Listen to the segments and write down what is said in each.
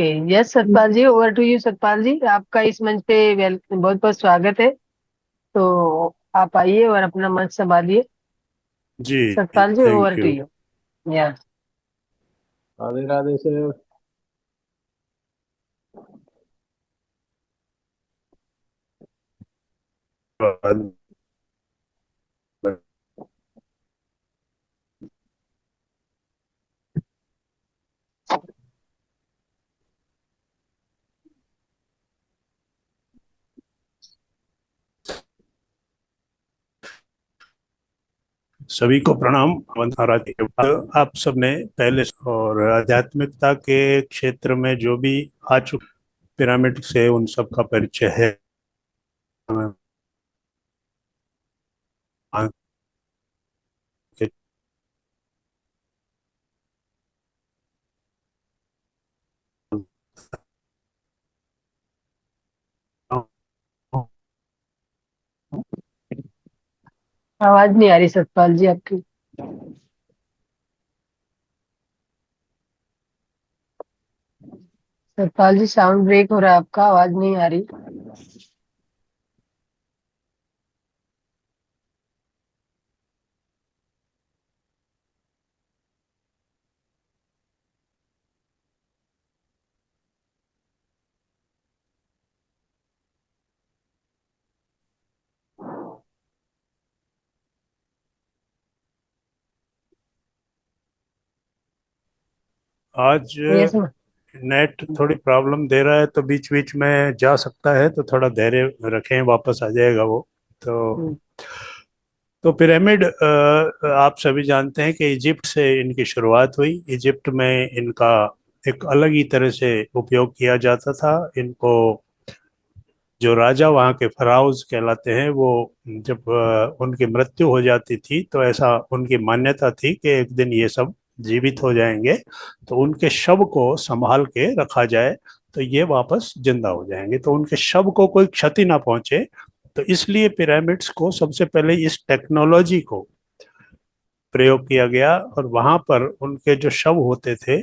Okay. Yes Satpal ji, over to you. Satpal ji, आपका इस मंच पे बहुत बहुत स्वागत है। तो आप आइए और अपना मंच संभालिए। जी। Satpal ji, over thank to you. You. Yes. Radhe Radhe से। सभी को प्रणाम। आराधना के बाद आप सबने पहले और आध्यात्मिकता के क्षेत्र में जो भी आ चुके पिरामिड से उन सब का परिचय है। आवाज नहीं आ रही सतपाल जी आपकी। सतपाल जी, साउंड ब्रेक हो रहा है आपका, आवाज नहीं आ रही। आज यस। नेट थोड़ी प्रॉब्लम दे रहा है तो बीच बीच में जा सकता है, तो थोड़ा धैर्य रखें, वापस आ जाएगा वो। तो पिरामिड आप सभी जानते हैं कि इजिप्ट से इनकी शुरुआत हुई। इजिप्ट में इनका एक अलग ही तरह से उपयोग किया जाता था। इनको जो राजा वहाँ के फराउज कहलाते हैं, वो जब उनकी मृत्यु हो जाती थी तो ऐसा उनकी मान्यता थी कि एक दिन ये सब जीवित हो जाएंगे, तो उनके शव को संभाल के रखा जाए तो ये वापस जिंदा हो जाएंगे, तो उनके शव को कोई क्षति ना पहुंचे। तो इसलिए पिरामिड्स को सबसे पहले इस टेक्नोलॉजी को प्रयोग किया गया, और वहां पर उनके जो शव होते थे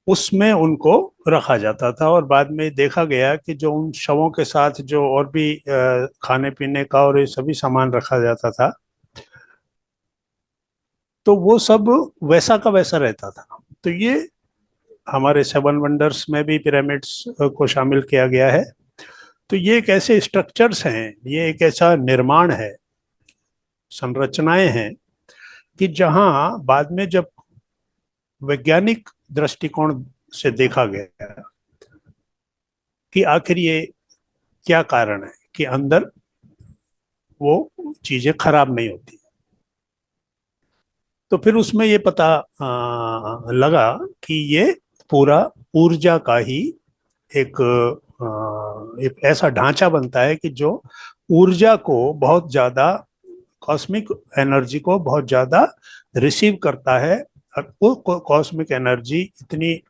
उसमें उनको रखा जाता था। और बाद में देखा गया कि जो उन शवों के साथ जो और भी खाने पीने का और ये सभी सामान रखा जाता था, तो वो सब वैसा का वैसा रहता था। तो ये हमारे सेवन वंडर्स में भी पिरामिड्स को शामिल किया गया है। तो ये एक ऐसे स्ट्रक्चर्स हैं, ये एक ऐसा निर्माण है, संरचनाएं हैं कि जहां बाद में जब वैज्ञानिक दृष्टिकोण से देखा गया कि आखिर ये क्या कारण है कि अंदर वो चीजें खराब नहीं होती, तो फिर उसमें ये पता लगा कि ये पूरा ऊर्जा का ही एक एक ऐसा ढांचा बनता है कि जो ऊर्जा को बहुत ज्यादा, कॉस्मिक एनर्जी को बहुत ज्यादा रिसीव करता है। और वो कॉस्मिक एनर्जी इतनी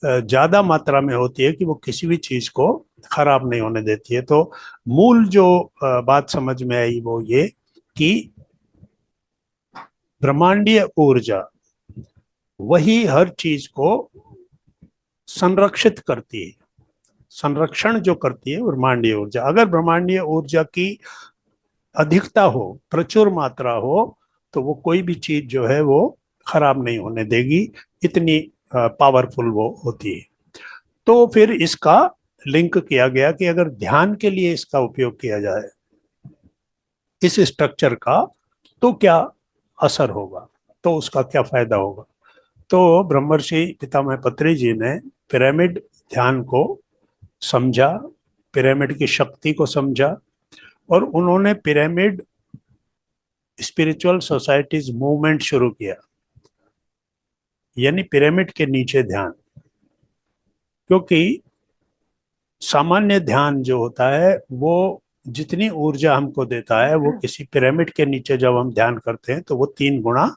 ज्यादा मात्रा में होती है कि वो किसी भी चीज को खराब नहीं होने देती है। तो मूल जो बात समझ में आई वो ये कि ब्रह्मांडीय ऊर्जा वही हर चीज को संरक्षित करती है। संरक्षण जो करती है ब्रह्मांडीय ऊर्जा, अगर ब्रह्मांडीय ऊर्जा की अधिकता हो, प्रचुर मात्रा हो, तो वो कोई भी चीज जो है वो खराब नहीं होने देगी, इतनी पावरफुल वो होती है। तो फिर इसका लिंक किया गया कि अगर ध्यान के लिए इसका उपयोग किया जाए इस स्ट्रक्चर का, तो क्या असर होगा, तो उसका क्या फायदा होगा। तो ब्रह्मर्षि पितामह पत्री जी ने पिरामिड ध्यान को समझा, पिरामिड की शक्ति को समझा, और उन्होंने पिरामिड स्पिरिचुअल सोसाइटीज मूवमेंट शुरू किया, यानी पिरामिड के नीचे ध्यान। क्योंकि सामान्य ध्यान जो होता है वो जितनी ऊर्जा हमको देता है, वो किसी पिरामिड के नीचे जब हम ध्यान करते हैं तो वो 3 गुना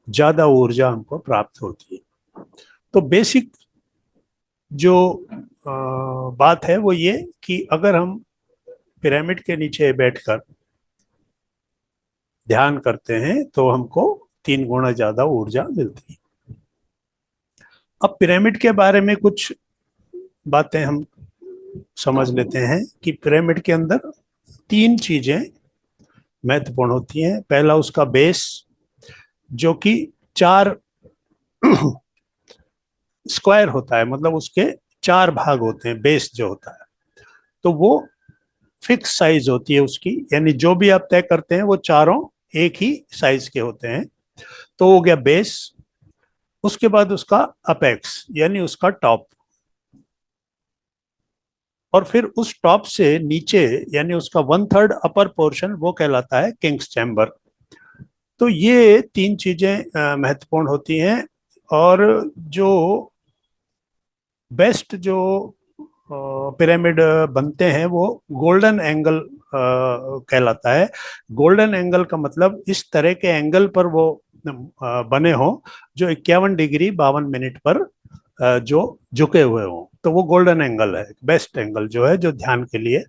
ज्यादा ऊर्जा हमको प्राप्त होती है। तो बेसिक जो बात है वो ये कि अगर हम पिरामिड के नीचे बैठकर ध्यान करते हैं तो हमको 3 गुना ज्यादा ऊर्जा मिलती है। अब पिरामिड के बारे में कुछ बातें हम समझ लेते हैं कि पिरामिड के अंदर तीन चीजें महत्वपूर्ण होती हैं। पहला उसका बेस, जो कि 4 स्क्वायर होता है, मतलब उसके 4 भाग होते हैं बेस जो होता है। तो वो फिक्स साइज होती है उसकी, यानी जो भी आप तय करते हैं वो चारों एक ही साइज के होते हैं। तो हो गया बेस। उसके बाद उसका अपेक्स यानी उसका टॉप, और फिर उस टॉप से नीचे यानी उसका 1/3 अपर पोर्शन वो कहलाता है किंग्स चैम्बर। तो ये तीन चीजें महत्वपूर्ण होती हैं। और जो बेस्ट जो पिरामिड बनते हैं वो गोल्डन एंगल कहलाता है। गोल्डन एंगल का मतलब इस तरह के एंगल पर वो बने हो जो 51 डिग्री 52 मिनट पर जो झुके हुए हो, तो वो गोल्डन एंगल है, बेस्ट एंगल जो है, जो ध्यान के लिए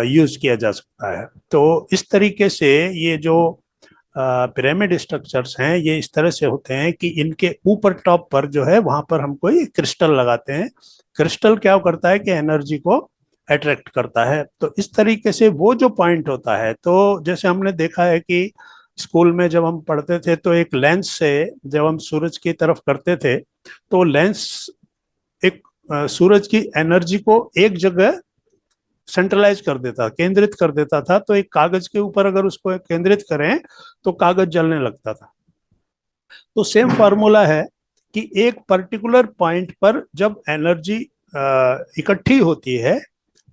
यूज किया जा सकता है। तो इस तरीके से ये जो पिरामिड स्ट्रक्चर्स हैं ये इस तरह से होते हैं कि इनके ऊपर टॉप पर जो है वहां पर हम कोई क्रिस्टल लगाते हैं। क्रिस्टल क्या करता है कि एनर्जी को अट्रैक्ट करता है। तो इस तरीके से वो जो पॉइंट होता है, तो जैसे हमने देखा है कि स्कूल में जब हम पढ़ते थे तो एक लेंस से जब हम सूरज की तरफ करते थे तो लेंस एक सूरज की एनर्जी को एक जगह सेंट्रलाइज कर देता, केंद्रित कर देता था। तो एक कागज के ऊपर अगर उसको केंद्रित करें तो कागज जलने लगता था। तो सेम फार्मूला है कि एक पर्टिकुलर पॉइंट पर जब एनर्जी इकट्ठी होती है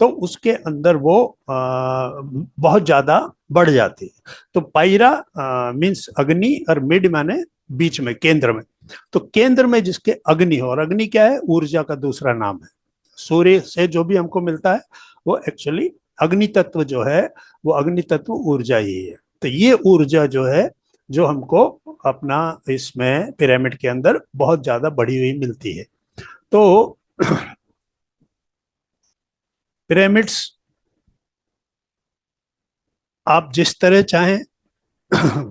तो उसके अंदर वो बहुत ज्यादा बढ़ जाती है। तो पायरा मीन्स अग्नि, और मिड माने बीच में, केंद्र में। तो केंद्र में जिसके अग्नि हो, और अग्नि क्या है? ऊर्जा का दूसरा नाम है। सूर्य से जो भी हमको मिलता है वो एक्चुअली अग्नि तत्व जो है, वो अग्नि तत्व ऊर्जा ही है। तो ये ऊर्जा जो है जो हमको अपना इसमें पिरामिड के अंदर बहुत ज्यादा बढ़ी हुई मिलती है। तो पिरामिड्स आप जिस तरह चाहें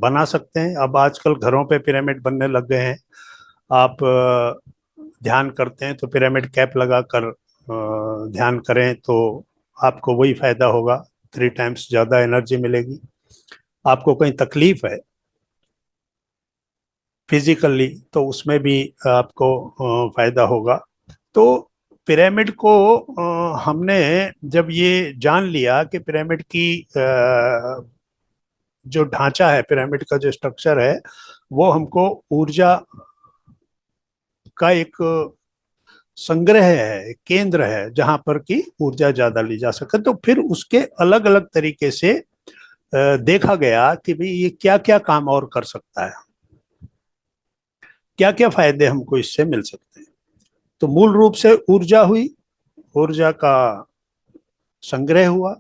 बना सकते हैं। अब आजकल घरों पे पिरामिड बनने लग गए हैं। आप ध्यान करते हैं तो पिरामिड कैप लगाकर ध्यान करें तो आपको वही फायदा होगा, 3 टाइम्स ज्यादा एनर्जी मिलेगी। आपको कहीं तकलीफ है फिजिकली तो उसमें भी आपको फायदा होगा। तो पिरामिड को हमने जब ये जान लिया कि पिरामिड की जो ढांचा है, पिरामिड का जो स्ट्रक्चर है, वो हमको ऊर्जा का एक संग्रह है, एक केंद्र है जहां पर की ऊर्जा ज्यादा ली जा सके, तो फिर उसके अलग अलग तरीके से देखा गया कि भाई ये क्या क्या काम और कर सकता है, क्या क्या फायदे हमको इससे मिल सकते हैं। तो मूल रूप से ऊर्जा हुई, ऊर्जा का संग्रह हुआ।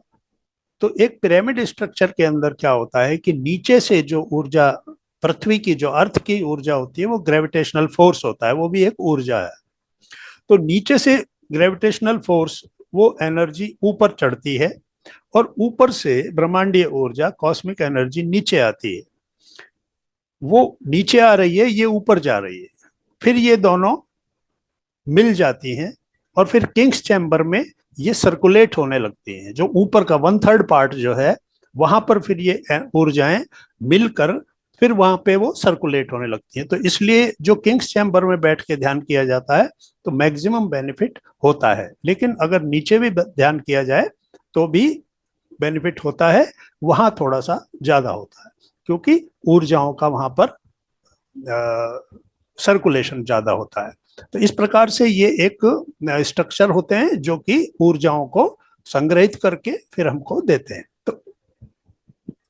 तो एक पिरामिड स्ट्रक्चर के अंदर क्या होता है कि नीचे से जो ऊर्जा, पृथ्वी की जो अर्थ की ऊर्जा होती है, वो ग्रेविटेशनल फोर्स होता है, वो भी एक ऊर्जा है। तो नीचे से ग्रेविटेशनल फोर्स, वो एनर्जी ऊपर चढ़ती है, और ऊपर से ब्रह्मांडीय ऊर्जा, कॉस्मिक एनर्जी नीचे आती है। वो नीचे आ रही है, ये ऊपर जा रही है, फिर ये दोनों मिल जाती हैं, और फिर किंग्स चैम्बर में ये सर्कुलेट होने लगती हैं। जो ऊपर का 1/3 पार्ट जो है वहां पर फिर ये ऊर्जाएं मिलकर फिर वहां पे वो सर्कुलेट होने लगती हैं। तो इसलिए जो किंग्स चैम्बर में बैठ के ध्यान किया जाता है तो मैक्सिमम बेनिफिट होता है। लेकिन अगर नीचे भी ध्यान किया जाए तो भी बेनिफिट होता है, वहां थोड़ा सा ज्यादा होता है क्योंकि ऊर्जाओं का वहां पर सर्कुलेशन ज्यादा होता है। तो इस प्रकार से ये एक स्ट्रक्चर होते हैं जो कि ऊर्जाओं को संग्रहित करके फिर हमको देते हैं। तो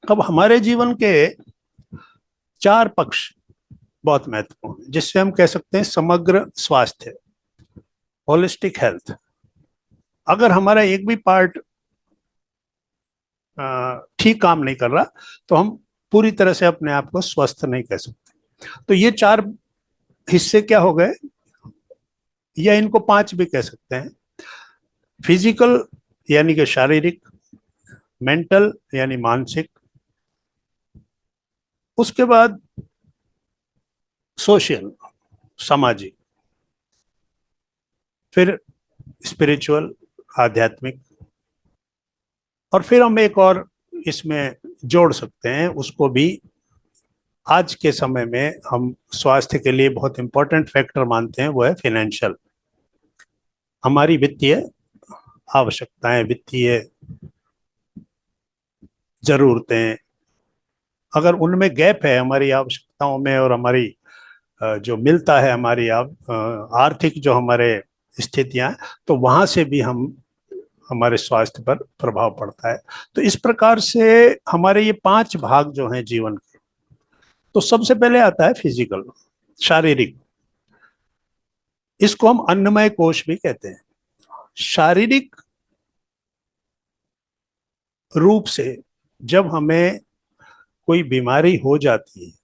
अब हमारे जीवन के 4 पक्ष बहुत महत्वपूर्ण है, जिससे हम कह सकते हैं समग्र स्वास्थ्य, होलिस्टिक हेल्थ। अगर हमारा एक भी पार्ट ठीक काम नहीं कर रहा तो हम पूरी तरह से अपने आप को स्वस्थ नहीं कह सकते। तो ये 4 हिस्से क्या हो गए, या इनको 5 भी कह सकते हैं। फिजिकल यानी कि शारीरिक, मेंटल यानी मानसिक, उसके बाद सोशल सामाजिक, फिर स्पिरिचुअल, आध्यात्मिक, और फिर हम एक और इसमें जोड़ सकते हैं उसको भी। आज के समय में हम स्वास्थ्य के लिए बहुत इंपॉर्टेंट फैक्टर मानते हैं, वो है फाइनेंशियल। हमारी वित्तीय आवश्यकताएं, वित्तीय जरूरतें, अगर उनमें गैप है हमारी आवश्यकताओं में और हमारी जो मिलता है हमारी आर्थिक जो हमारे स्थितियां, तो वहां से भी हम हमारे स्वास्थ्य पर प्रभाव पड़ता है। तो इस प्रकार से हमारे ये 5 भाग जो हैं जीवन के, तो सबसे पहले आता है फिजिकल, शारीरिक। इसको हम अन्नमय कोश भी कहते हैं। शारीरिक रूप से जब हमें कोई बीमारी हो जाती है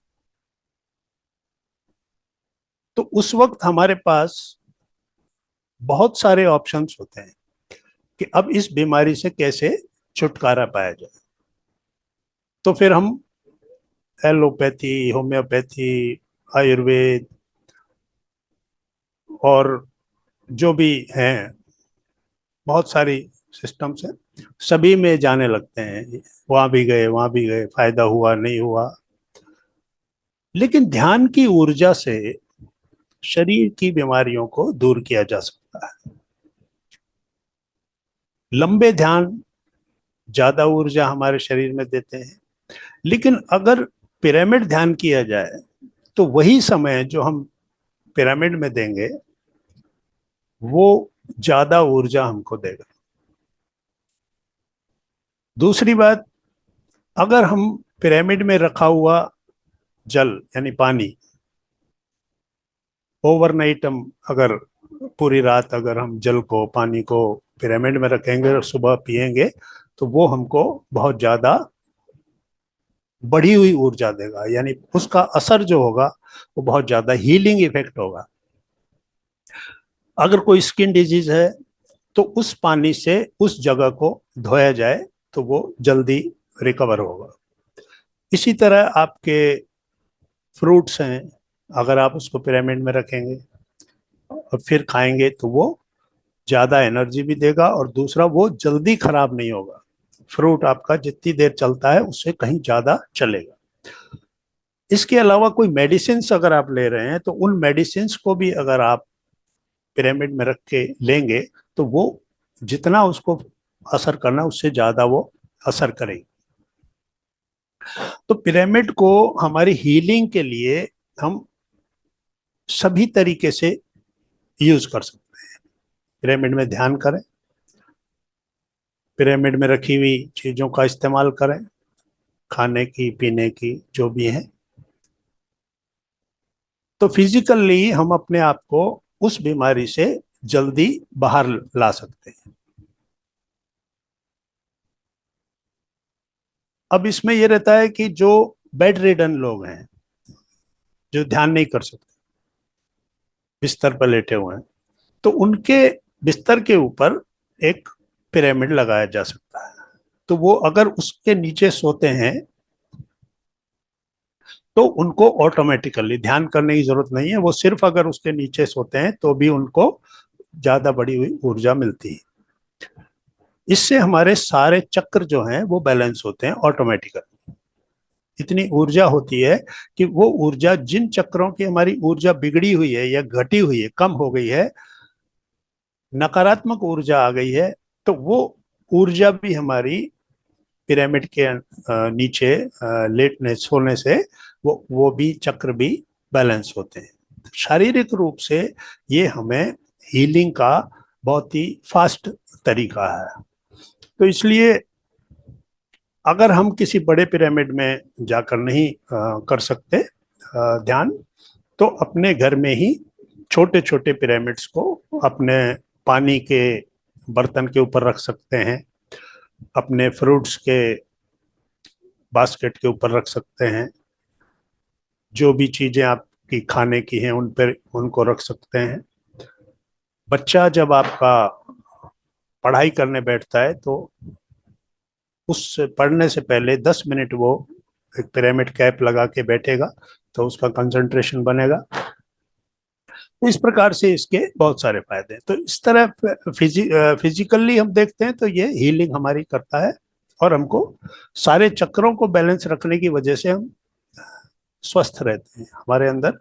तो उस वक्त हमारे पास बहुत सारे ऑप्शंस होते हैं कि अब इस बीमारी से कैसे छुटकारा पाया जाए। तो फिर हम एलोपैथी, होम्योपैथी, आयुर्वेद और जो भी हैं, बहुत सारी सिस्टम्स हैं, सभी में जाने लगते हैं। वहां भी गए, वहां भी गए, फायदा हुआ नहीं हुआ। लेकिन ध्यान की ऊर्जा से शरीर की बीमारियों को दूर किया जा सकता है। लंबे ध्यान ज्यादा ऊर्जा हमारे शरीर में देते हैं, लेकिन अगर पिरामिड ध्यान किया जाए तो वही समय जो हम पिरामिड में देंगे वो ज्यादा ऊर्जा हमको देगा। दूसरी बात, अगर हम पिरामिड में रखा हुआ जल यानी पानी, ओवरनाइट हम अगर पूरी रात अगर हम जल को, पानी को पिरामिड में रखेंगे और सुबह पिएंगे, तो वो हमको बहुत ज्यादा बढ़ी हुई ऊर्जा देगा। यानी उसका असर जो होगा वो बहुत ज्यादा हीलिंग इफेक्ट होगा। अगर कोई स्किन डिजीज है तो उस पानी से उस जगह को धोया जाए तो वो जल्दी रिकवर होगा। इसी तरह आपके फ्रूट्स हैं, अगर आप उसको पिरामिड में रखेंगे और फिर खाएंगे तो वो ज्यादा एनर्जी भी देगा, और दूसरा वो जल्दी खराब नहीं होगा। फ्रूट आपका जितनी देर चलता है उससे कहीं ज्यादा चलेगा। इसके अलावा कोई मेडिसिन अगर आप ले रहे हैं तो उन मेडिसिन को भी अगर आप पिरामिड में रख के लेंगे तो वो जितना उसको असर करना उससे ज्यादा वो असर करेगी। तो पिरामिड को हमारी हीलिंग के लिए हम सभी तरीके से यूज कर सकते हैं। पिरामिड में ध्यान करें, पिरामिड में रखी हुई चीजों का इस्तेमाल करें, खाने की, पीने की, जो भी है। तो फिजिकली हम अपने आप को उस बीमारी से जल्दी बाहर ला सकते हैं। अब इसमें यह रहता है कि जो बेड रिडन लोग हैं, जो ध्यान नहीं कर सकते, बिस्तर पर लेटे हुए हैं, तो उनके बिस्तर के ऊपर एक पिरामिड लगाया जा सकता है। तो वो अगर उसके नीचे सोते हैं तो उनको ऑटोमेटिकली ध्यान करने की जरूरत नहीं है। वो सिर्फ अगर उसके नीचे सोते हैं तो भी उनको ज्यादा बढ़ी हुई ऊर्जा मिलती है। इससे हमारे सारे चक्र जो हैं वो बैलेंस होते हैं ऑटोमेटिकली। इतनी ऊर्जा होती है कि वो ऊर्जा, जिन चक्रों की हमारी ऊर्जा बिगड़ी हुई है या घटी हुई है, कम हो गई है, नकारात्मक ऊर्जा आ गई है, तो वो ऊर्जा भी हमारी पिरामिड के नीचे लेटने, सोने से वो भी चक्र भी बैलेंस होते हैं। शारीरिक रूप से ये हमें हीलिंग का बहुत ही फास्ट तरीका है। तो इसलिए अगर हम किसी बड़े पिरामिड में जाकर नहीं कर सकते ध्यान, तो अपने घर में ही छोटे छोटे पिरामिड्स को अपने पानी के बर्तन के ऊपर रख सकते हैं, अपने फ्रूट्स के बास्केट के ऊपर रख सकते हैं, जो भी चीजें आपकी खाने की हैं उन पर उनको रख सकते हैं। बच्चा जब आपका पढ़ाई करने बैठता है तो उस पढ़ने से पहले 10 मिनट वो एक पिरामिड कैप लगा के बैठेगा, तो उसका कंसंट्रेशन बनेगा। तो इस प्रकार से इसके बहुत सारे फायदे हैं। तो इस तरह फिजिकली हम देखते हैं तो ये हीलिंग हमारी करता है, और हमको सारे चक्रों को बैलेंस रखने की वजह से हम स्वस्थ रहते हैं। हमारे अंदर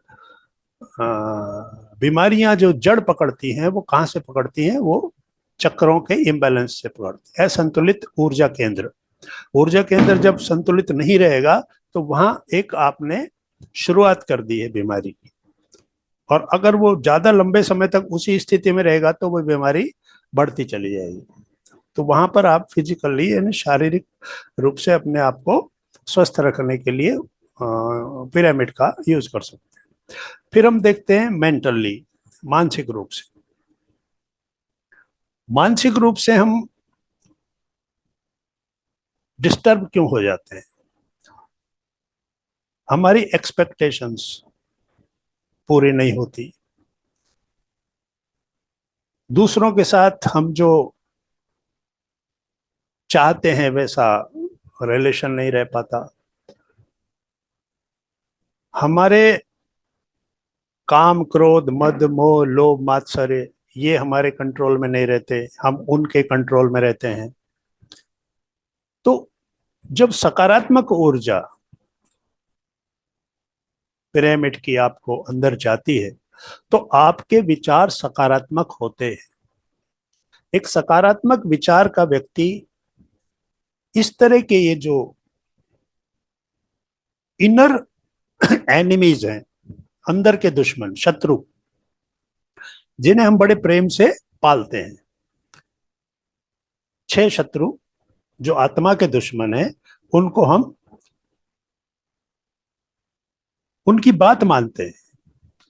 बीमारियां जो जड़ पकड़ती हैं वो कहाँ से पकड़ती हैं, वो चक्रों के इम्बैलेंस से पकड़ती है। असंतुलित ऊर्जा केंद्र, ऊर्जा केंद्र जब संतुलित नहीं रहेगा तो वहां एक आपने शुरुआत कर दी है बीमारी की, और अगर वो ज्यादा लंबे समय तक उसी स्थिति में रहेगा तो वो बीमारी बढ़ती चली जाएगी। तो वहां पर आप फिजिकली यानी शारीरिक रूप से अपने आप को स्वस्थ रखने के लिए पिरामिड का यूज कर सकते हैं। फिर हम देखते हैं मेंटली, मानसिक रूप से। मानसिक रूप से हम डिस्टर्ब क्यों हो जाते हैं? हमारी एक्सपेक्टेशंस पूरी नहीं होती, दूसरों के साथ हम जो चाहते हैं वैसा रिलेशन नहीं रह पाता, हमारे काम क्रोध मद मोह लोभ मात्सर्य ये हमारे कंट्रोल में नहीं रहते, हम उनके कंट्रोल में रहते हैं। तो जब सकारात्मक ऊर्जा पिरामिड की आपको अंदर जाती है तो आपके विचार सकारात्मक होते हैं। एक सकारात्मक विचार का व्यक्ति इस तरह के ये जो इनर एनिमीज हैं, अंदर के दुश्मन शत्रु, जिन्हें हम बड़े प्रेम से पालते हैं, 6 शत्रु जो आत्मा के दुश्मन हैं, उनको हम उनकी बात मानते हैं,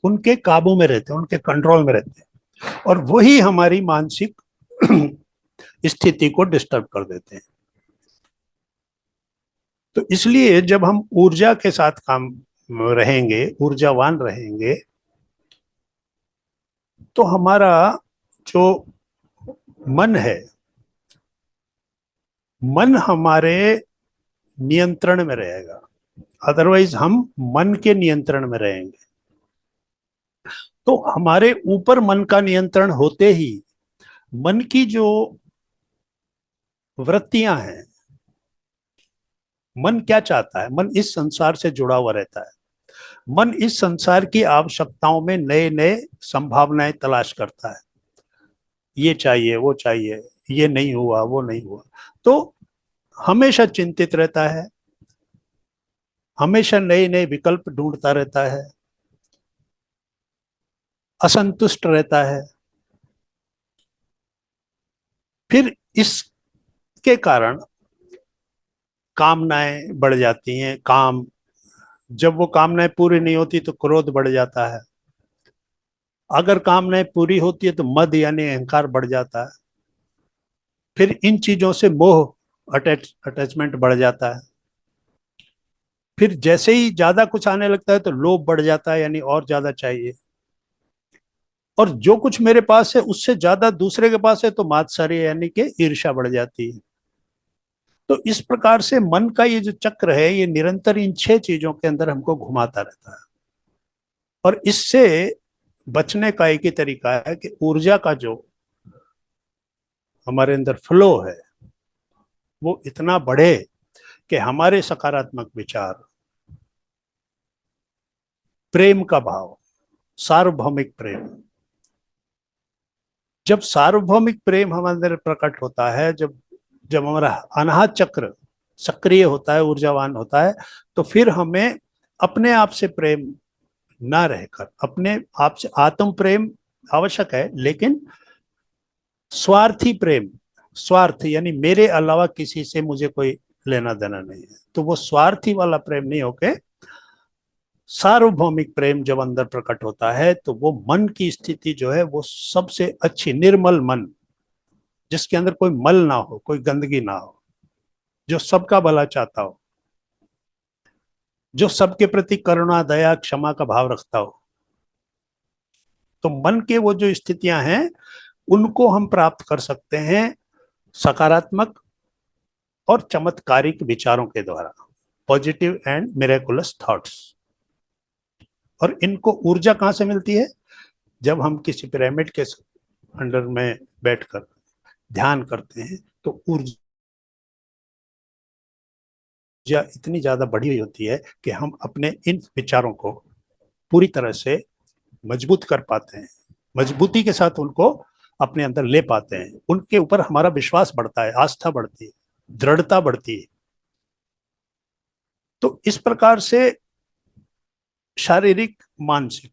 उनके काबू में रहते हैं, उनके कंट्रोल में रहते हैं, और वही हमारी मानसिक स्थिति को डिस्टर्ब कर देते हैं। तो इसलिए जब हम ऊर्जा के साथ काम रहेंगे, ऊर्जावान रहेंगे, तो हमारा जो मन है, मन हमारे नियंत्रण में रहेगा। अदरवाइज हम मन के नियंत्रण में रहेंगे। तो हमारे ऊपर मन का नियंत्रण होते ही मन की जो वृत्तियां हैं, मन क्या चाहता है, मन इस संसार से जुड़ा हुआ रहता है। मन इस संसार की आवश्यकताओं में नए नए संभावनाएं तलाश करता है, ये चाहिए वो चाहिए, ये नहीं हुआ वो नहीं हुआ, तो हमेशा चिंतित रहता है, हमेशा नए नए विकल्प ढूंढता रहता है, असंतुष्ट रहता है। फिर इसके कारण कामनाएं बढ़ जाती हैं। काम, जब वो कामनाएं पूरी नहीं होती तो क्रोध बढ़ जाता है, अगर कामनाएं पूरी होती है तो मद यानी अहंकार बढ़ जाता है, फिर इन चीजों से मोह अटैचमेंट बढ़ जाता है, फिर जैसे ही ज्यादा कुछ आने लगता है तो लोभ बढ़ जाता है यानी और ज्यादा चाहिए, और जो कुछ मेरे पास है उससे ज्यादा दूसरे के पास है तो मात्सर्य यानी कि ईर्ष्या बढ़ जाती है। तो इस प्रकार से मन का ये जो चक्र है ये निरंतर इन 6 चीजों के अंदर हमको घुमाता रहता है। और इससे बचने का एक ही तरीका है कि ऊर्जा का जो हमारे अंदर फ्लो है वो इतना बढ़े कि हमारे सकारात्मक विचार, प्रेम का भाव, सार्वभौमिक प्रेम, जब सार्वभौमिक प्रेम हमारे अंदर प्रकट होता है, जब जब हमारा अनाहत चक्र सक्रिय होता है, ऊर्जावान होता है, तो फिर हमें अपने आप से प्रेम ना रहकर अपने आप से, आत्म प्रेम आवश्यक है लेकिन स्वार्थी प्रेम, स्वार्थ यानी मेरे अलावा किसी से मुझे कोई लेना देना नहीं है, तो वो स्वार्थी वाला प्रेम नहीं होके सार्वभौमिक प्रेम जब अंदर प्रकट होता है तो वो मन की स्थिति जो है वो सबसे अच्छी, निर्मल मन, जिसके अंदर कोई मल ना हो, कोई गंदगी ना हो, जो सबका भला चाहता हो, जो सबके प्रति करुणा दया क्षमा का भाव रखता हो। तो मन के वो जो स्थितियां हैं उनको हम प्राप्त कर सकते हैं सकारात्मक और चमत्कारिक विचारों के द्वारा, पॉजिटिव एंड मिरेकुलस थॉट्स। और इनको ऊर्जा कहां से मिलती है? जब हम किसी पिरामिड के अंडर में बैठकर ध्यान करते हैं तो ऊर्जा इतनी ज्यादा बढ़ी हुई होती है कि हम अपने इन विचारों को पूरी तरह से मजबूत कर पाते हैं, मजबूती के साथ उनको अपने अंदर ले पाते हैं, उनके ऊपर हमारा विश्वास बढ़ता है, आस्था बढ़ती है, दृढ़ता बढ़ती है। तो इस प्रकार से शारीरिक, मानसिक,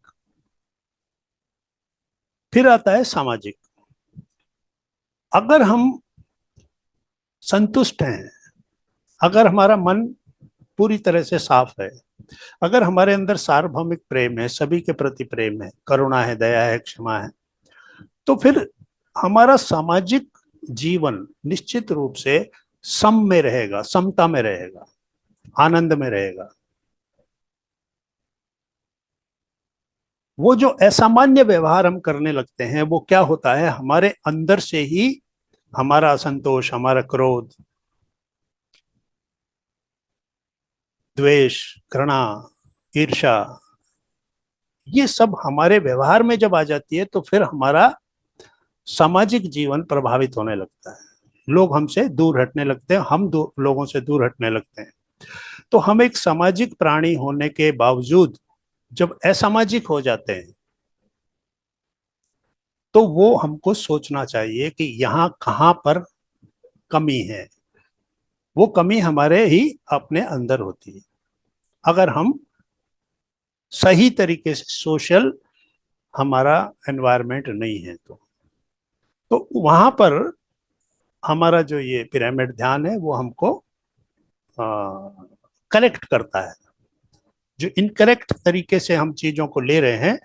फिर आता है सामाजिक। अगर हम संतुष्ट हैं, अगर हमारा मन पूरी तरह से साफ है, अगर हमारे अंदर सार्वभौमिक प्रेम है, सभी के प्रति प्रेम है, करुणा है, दया है, क्षमा है, तो फिर हमारा सामाजिक जीवन निश्चित रूप से सम में रहेगा, समता में रहेगा, आनंद में रहेगा। वो जो असामान्य व्यवहार हम करने लगते हैं, वो क्या होता है, हमारे अंदर से ही हमारा असंतोष, हमारा क्रोध, द्वेष, घृणा, ईर्ष्या, ये सब हमारे व्यवहार में जब आ जाती है तो फिर हमारा सामाजिक जीवन प्रभावित होने लगता है। लोग हमसे दूर हटने लगते हैं, हम लोगों से दूर हटने लगते हैं। तो हम एक सामाजिक प्राणी होने के बावजूद जब असामाजिक हो जाते हैं तो वो हमको सोचना चाहिए कि यहाँ कहाँ पर कमी है। वो कमी हमारे ही अपने अंदर होती है। अगर हम सही तरीके से सोशल हमारा एनवायरनमेंट नहीं है तो वहां पर हमारा जो ये पिरामिड ध्यान है वो हमको करेक्ट करता है। जो इनकरेक्ट तरीके से हम चीजों को ले रहे हैं,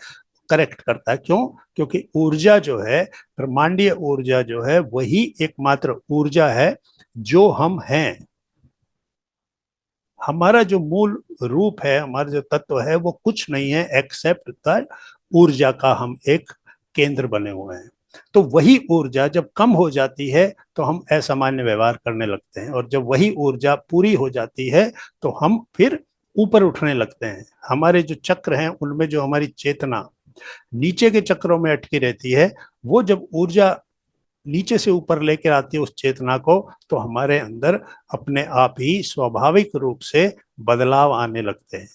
करेक्ट करता है। क्यों? क्योंकि ऊर्जा जो है, ब्रह्मांडीय ऊर्जा जो है, वही एकमात्र ऊर्जा है जो हम हैं। हमारा जो मूल रूप है, हमारा जो तत्व है, वो कुछ नहीं है एक्सेप्ट ऊर्जा का हम एक केंद्र बने हुए हैं। तो वही ऊर्जा जब कम हो जाती है तो हम असामान्य व्यवहार करने लगते हैं, और जब वही ऊर्जा पूरी हो जाती है तो हम फिर ऊपर उठने लगते हैं। हमारे जो चक्र हैं उनमें जो हमारी चेतना नीचे के चक्रों में अटकी रहती है, वो जब ऊर्जा नीचे से ऊपर लेकर आती है उस चेतना को, तो हमारे अंदर अपने आप ही स्वाभाविक रूप से बदलाव आने लगते हैं।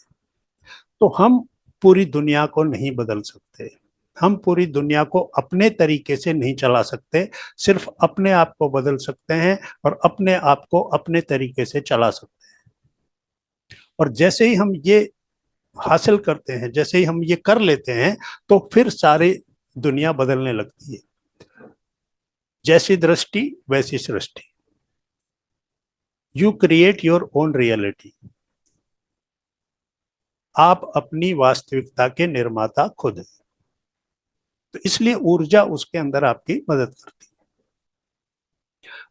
तो हम पूरी दुनिया को नहीं बदल सकते, हम पूरी दुनिया को अपने तरीके से नहीं चला सकते, सिर्फ अपने आप को बदल सकते हैं और अपने आप को अपने तरीके से चला सकते हैं। और जैसे ही हम ये हासिल करते हैं, जैसे ही हम ये कर लेते हैं, तो फिर सारी दुनिया बदलने लगती है। जैसी दृष्टि वैसी सृष्टि। You create your own reality. आप अपनी वास्तविकता के निर्माता खुद हैं। तो इसलिए ऊर्जा उसके अंदर आपकी मदद करती है।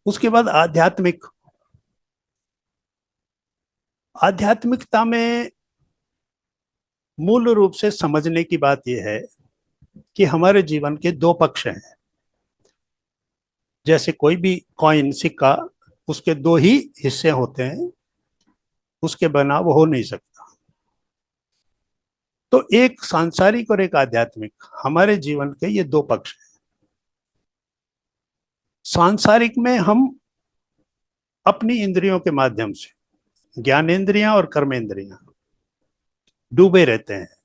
उसके बाद आध्यात्मिकता में मूल रूप से समझने की बात यह है कि हमारे जीवन के दो पक्ष हैं। जैसे कोई भी कॉइन, सिक्का, उसके दो ही हिस्से होते हैं, उसके बिना वो हो नहीं सकता। तो एक सांसारिक और एक आध्यात्मिक, हमारे जीवन के ये दो पक्ष हैं। सांसारिक में हम अपनी इंद्रियों के माध्यम से, ज्ञानेंद्रियां और कर्मेंद्रियां, डूबे रहते हैं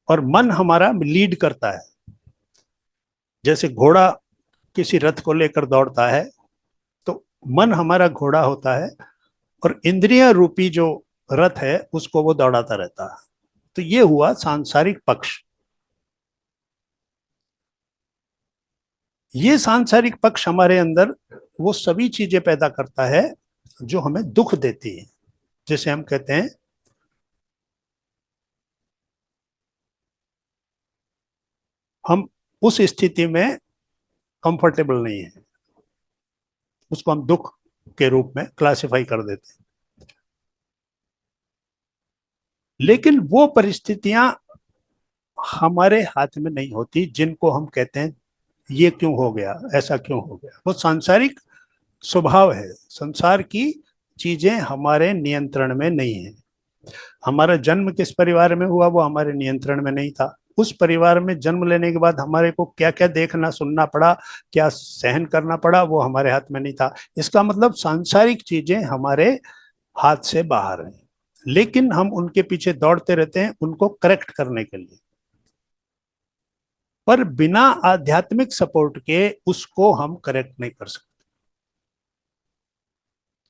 और मन हमारा लीड करता है। जैसे घोड़ा किसी रथ को लेकर दौड़ता है तो मन हमारा घोड़ा होता है और इंद्रियां रूपी जो रथ है उसको वो दौड़ाता रहता है। तो ये हुआ सांसारिक पक्ष। ये सांसारिक पक्ष हमारे अंदर वो सभी चीजें पैदा करता है जो हमें दुख देती है। जैसे हम कहते हैं हम उस स्थिति में कंफर्टेबल नहीं है, उसको हम दुख के रूप में क्लासिफाई कर देते हैं। लेकिन वो परिस्थितियां हमारे हाथ में नहीं होती जिनको हम कहते हैं ये क्यों हो गया, ऐसा क्यों हो गया। वो सांसारिक स्वभाव है। संसार की चीजें हमारे नियंत्रण में नहीं है। हमारा जन्म किस परिवार में हुआ वो हमारे नियंत्रण में नहीं था। उस परिवार में जन्म लेने के बाद हमारे को क्या क्या देखना सुनना पड़ा, क्या सहन करना पड़ा, वो हमारे हाथ में नहीं था। इसका मतलब सांसारिक चीजें हमारे हाथ से बाहर हैं, लेकिन हम उनके पीछे दौड़ते रहते हैं उनको करेक्ट करने के लिए। पर बिना आध्यात्मिक सपोर्ट के उसको हम करेक्ट नहीं कर सकते,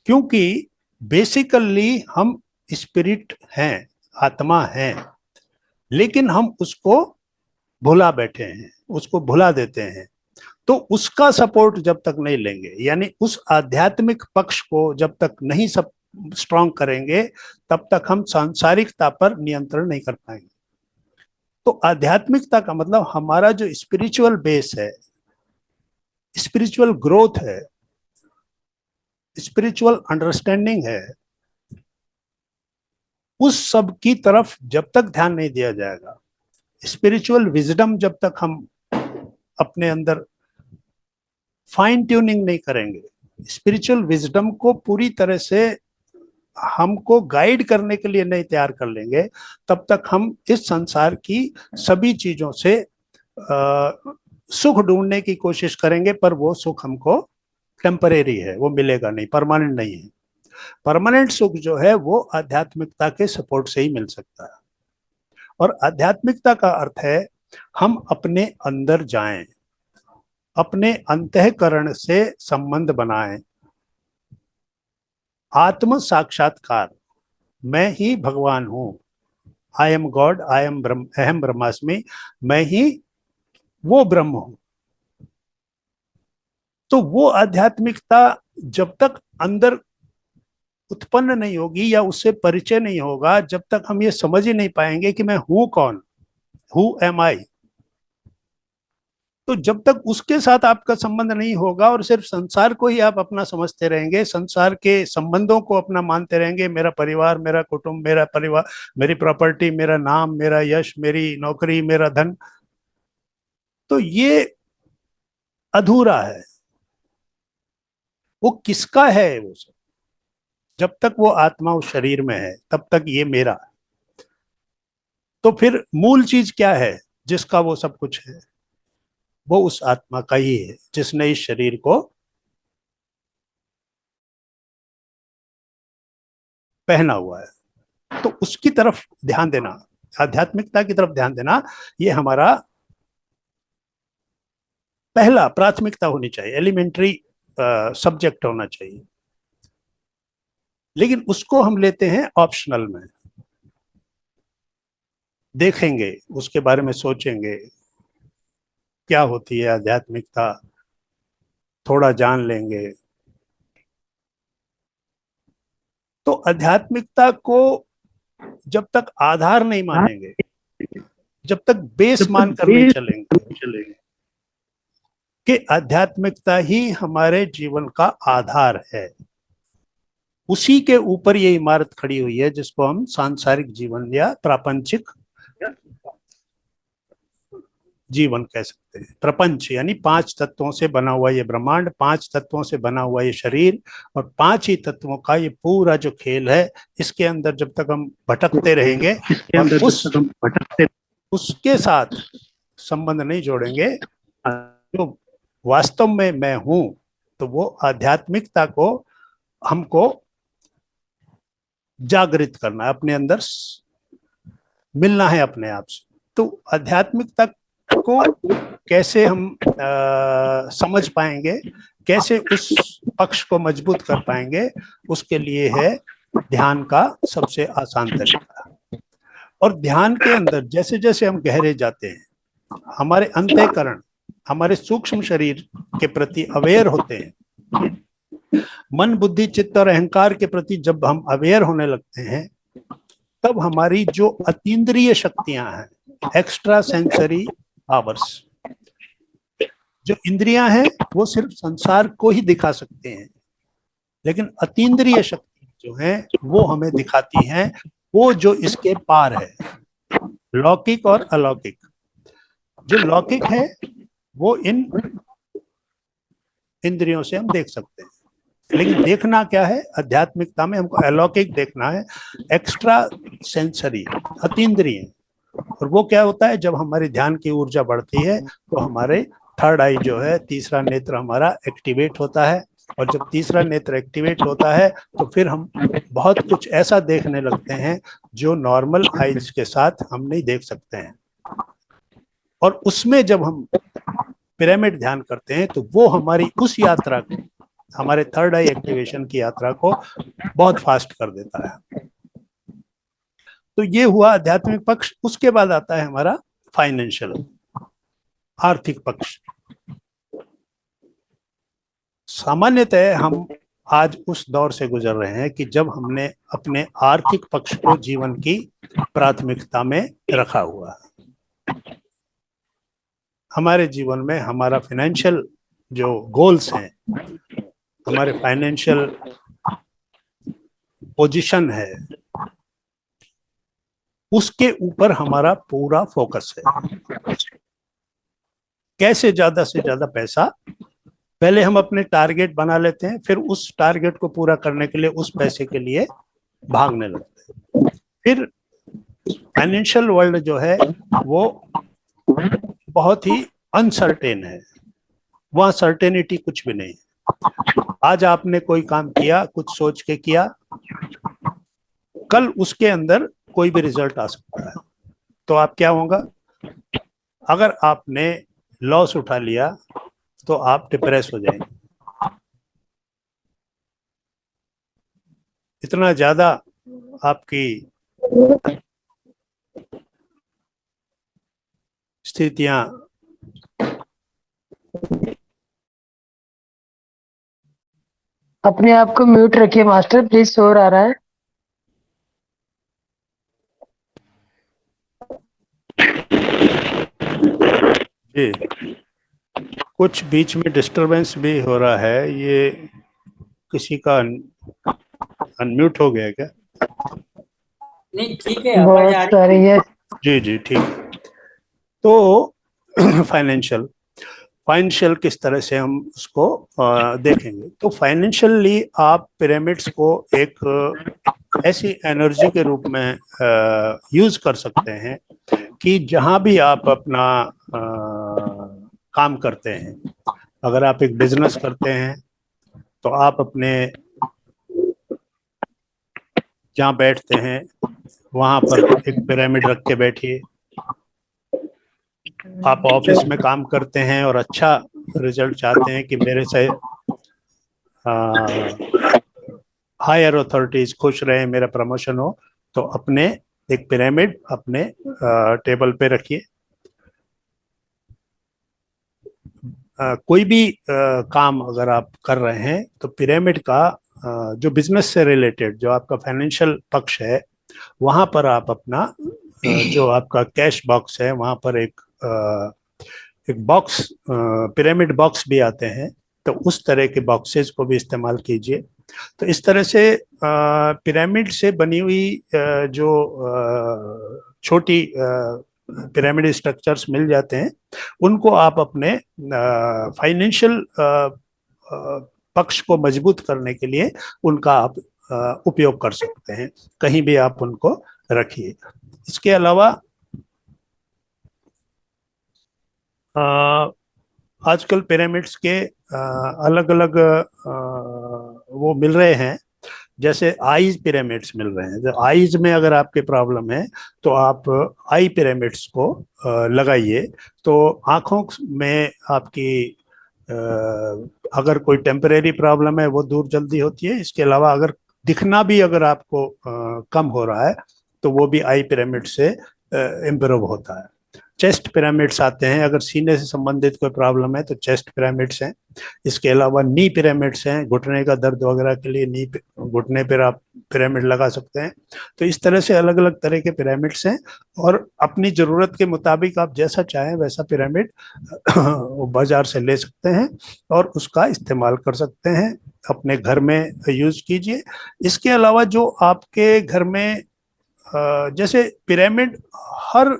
क्योंकि बेसिकली हम स्पिरिट हैं, आत्मा हैं, लेकिन हम उसको भुला बैठे हैं, उसको भुला देते हैं। तो उसका सपोर्ट जब तक नहीं लेंगे, यानी उस आध्यात्मिक पक्ष को जब तक नहीं सब स्ट्रांग करेंगे, तब तक हम सांसारिकता पर नियंत्रण नहीं कर पाएंगे। तो आध्यात्मिकता का मतलब हमारा जो स्पिरिचुअल बेस है, स्पिरिचुअल ग्रोथ है, स्पिरिचुअल अंडरस्टैंडिंग है, उस सब की तरफ जब तक ध्यान नहीं दिया जाएगा, स्पिरिचुअल विजडम जब तक हम अपने अंदर फाइन ट्यूनिंग नहीं करेंगे, स्पिरिचुअल विजडम को पूरी तरह से हमको गाइड करने के लिए नहीं तैयार कर लेंगे, तब तक हम इस संसार की सभी चीजों से सुख ढूंढने की कोशिश करेंगे, पर वो सुख हमको टेम्परेरी है, वो मिलेगा नहीं, परमानेंट नहीं है। परमानेंट सुख जो है वो आध्यात्मिकता के सपोर्ट से ही मिल सकता है। और आध्यात्मिकता का अर्थ है हम अपने अंदर जाएं, अपने अंतःकरण से संबंध बनाएं, आत्म साक्षात्कार, मैं ही भगवान हूं, I am God, I am ब्रह्म, अहम ब्रह्मास्मि, मैं ही वो ब्रह्म हूं। तो वो आध्यात्मिकता जब तक अंदर उत्पन्न नहीं होगी या उससे परिचय नहीं होगा, जब तक हम ये समझ ही नहीं पाएंगे कि मैं हूं कौन, हु एम आई, तो जब तक उसके साथ आपका संबंध नहीं होगा और सिर्फ संसार को ही आप अपना समझते रहेंगे, संसार के संबंधों को अपना मानते रहेंगे, मेरा परिवार, मेरा कुटुंब, मेरा परिवार, मेरी प्रॉपर्टी, मेरा नाम, मेरा यश, मेरी नौकरी, मेरा धन, तो ये अधूरा है। वो किसका है वो सब? जब तक वो आत्मा उस शरीर में है तब तक ये मेरा। तो फिर मूल चीज क्या है जिसका वो सब कुछ है? वो उस आत्मा का ही है जिसने इस शरीर को पहना हुआ है। तो उसकी तरफ ध्यान देना, आध्यात्मिकता की तरफ ध्यान देना, ये हमारा पहला प्राथमिकता होनी चाहिए, एलिमेंट्री सब्जेक्ट होना चाहिए। लेकिन उसको हम लेते हैं ऑप्शनल में, देखेंगे, उसके बारे में सोचेंगे क्या होती है आध्यात्मिकता, थोड़ा जान लेंगे। तो आध्यात्मिकता को जब तक आधार नहीं मानेंगे, जब तक बेस मानकर नहीं चलेंगे कि आध्यात्मिकता ही हमारे जीवन का आधार है, उसी के ऊपर ये इमारत खड़ी हुई है जिसको हम सांसारिक जीवन या प्रापंचिक जीवन कह सकते हैं। प्रपंच यानी 5 तत्वों से बना हुआ ये ब्रह्मांड, 5 तत्वों से बना हुआ ये शरीर, और 5 ही तत्वों का ये पूरा जो खेल है, इसके अंदर जब तक हम भटकते रहेंगे और उसके साथ संबंध नहीं जोड़ेंगे जो वास्तव में मैं हूं, तो वो आध्यात्मिकता को हमको जागृत करना है, अपने अंदर मिलना है अपने आप से। तो आध्यात्मिकता को कैसे हम समझ पाएंगे, कैसे उस पक्ष को मजबूत कर पाएंगे, उसके लिए है ध्यान का सबसे आसान तरीका। और ध्यान के अंदर जैसे जैसे हम गहरे जाते हैं, हमारे अंतःकरण, हमारे सूक्ष्म शरीर के प्रति अवेयर होते हैं, मन, बुद्धि, चित्त और अहंकार के प्रति जब हम अवेयर होने लगते हैं, तब हमारी जो अतीन्द्रिय शक्तियां हैं, एक्स्ट्रा सेंसरी पावर्स, जो इंद्रियां हैं वो सिर्फ संसार को ही दिखा सकते हैं, लेकिन अतीन्द्रिय शक्ति जो है वो हमें दिखाती हैं वो जो इसके पार है, लौकिक और अलौकिक। जो लौकिक है वो इन इंद्रियों से हम देख सकते हैं, लेकिन देखना क्या है आध्यात्मिकता में, हमको अलौकिक देखना है, एक्स्ट्रा सेंसरी, अतीन्द्रिय। और वो क्या होता है, जब हमारी ध्यान की ऊर्जा बढ़ती है तो हमारे थर्ड आई जो है, तीसरा नेत्र हमारा एक्टिवेट होता है। और जब तीसरा नेत्र एक्टिवेट होता है तो फिर हम बहुत कुछ ऐसा देखने लगते हैं जो नॉर्मल आईज के साथ हम नहीं देख सकते हैं। और उसमें जब हम पिरामिड ध्यान करते हैं तो वो हमारी उस यात्रा को, हमारे थर्ड आई एक्टिवेशन की यात्रा को बहुत फास्ट कर देता है। तो ये हुआ आध्यात्मिक पक्ष। उसके बाद आता है हमारा फाइनेंशियल, आर्थिक पक्ष। सामान्यतः हम आज उस दौर से गुजर रहे हैं कि जब हमने अपने आर्थिक पक्ष को जीवन की प्राथमिकता में रखा हुआ है। हमारे जीवन में हमारा फाइनेंशियल जो गोल्स हैं, हमारे फाइनेंशियल पोजीशन है, उसके ऊपर हमारा पूरा फोकस है। कैसे ज्यादा से ज्यादा पैसा, पहले हम अपने टारगेट बना लेते हैं, फिर उस टारगेट को पूरा करने के लिए उस पैसे के लिए भागने लगते हैं। फिर फाइनेंशियल वर्ल्ड जो है वो बहुत ही अनसर्टेन है, वहां सर्टेनिटी कुछ भी नहीं है। आज आपने कोई काम किया, कुछ सोच के किया, कल उसके अंदर कोई भी रिजल्ट आ सकता है। तो आप क्या होगा, अगर आपने लॉस उठा लिया तो आप डिप्रेस हो जाएंगे। इतना ज्यादा आपकी स्थितियां अपने आप को म्यूट रखिए मास्टर, प्लीज, शोर आ रहा है। जी, कुछ बीच में डिस्टरबेंस भी हो रहा है। ये किसी का अनम्यूट हो गया क्या? नहीं ठीक है, आवाज बहुत आ रही सारी है। जी जी, ठीक। तो फाइनेंशियल, फाइनेंशियल किस तरह से हम उसको देखेंगे। तो फाइनेंशियली आप पिरामिड्स को एक ऐसी एनर्जी के रूप में यूज कर सकते हैं कि जहां भी आप अपना काम करते हैं, अगर आप एक बिजनेस करते हैं तो आप अपने जहाँ बैठते हैं वहां पर एक पिरामिड रख के बैठिए। आप ऑफिस में काम करते हैं और अच्छा रिजल्ट चाहते हैं कि मेरे से हायर अथॉरिटीज खुश रहे, मेरा प्रमोशन हो, तो अपने एक पिरामिड अपने टेबल पे रखिए। कोई भी काम अगर आप कर रहे हैं तो पिरामिड का जो बिजनेस से रिलेटेड जो आपका फाइनेंशियल पक्ष है, वहां पर आप अपना जो आपका कैश बॉक्स है वहां पर एक बॉक्स, पिरामिड बॉक्स भी आते हैं, तो उस तरह के बॉक्सेस को भी इस्तेमाल कीजिए। तो इस तरह से पिरामिड से बनी हुई जो छोटी पिरामिड स्ट्रक्चर्स मिल जाते हैं, उनको आप अपने फाइनेंशियल पक्ष को मजबूत करने के लिए उनका आप उपयोग कर सकते हैं। कहीं भी आप उनको रखिए। इसके अलावा आजकल पिरामिड्स के अलग अलग वो मिल रहे हैं, जैसे आईज पिरामिड्स मिल रहे हैं। तो आईज में अगर आपके प्रॉब्लम है तो आप आई पिरामिड्स को लगाइए। तो आंखों में आपकी अगर कोई टेम्परेरी प्रॉब्लम है वो दूर जल्दी होती है। इसके अलावा अगर दिखना भी अगर आपको कम हो रहा है तो वो भी आई पिरामिड से इम्प्रूव होता है। चेस्ट पिरामिड्स आते हैं, अगर सीने से संबंधित कोई प्रॉब्लम है तो चेस्ट पिरामिड्स हैं। इसके अलावा नी पिरामिड्स हैं, घुटने का दर्द वगैरह के लिए नी घुटने पर आप पिरामिड लगा सकते हैं। तो इस तरह से अलग अलग तरह के पिरामिड्स हैं, और अपनी ज़रूरत के मुताबिक आप जैसा चाहें वैसा पिरामिड बाजार से ले सकते हैं और उसका इस्तेमाल कर सकते हैं, अपने घर में यूज कीजिए। इसके अलावा जो आपके घर में जैसे पिरामिड हर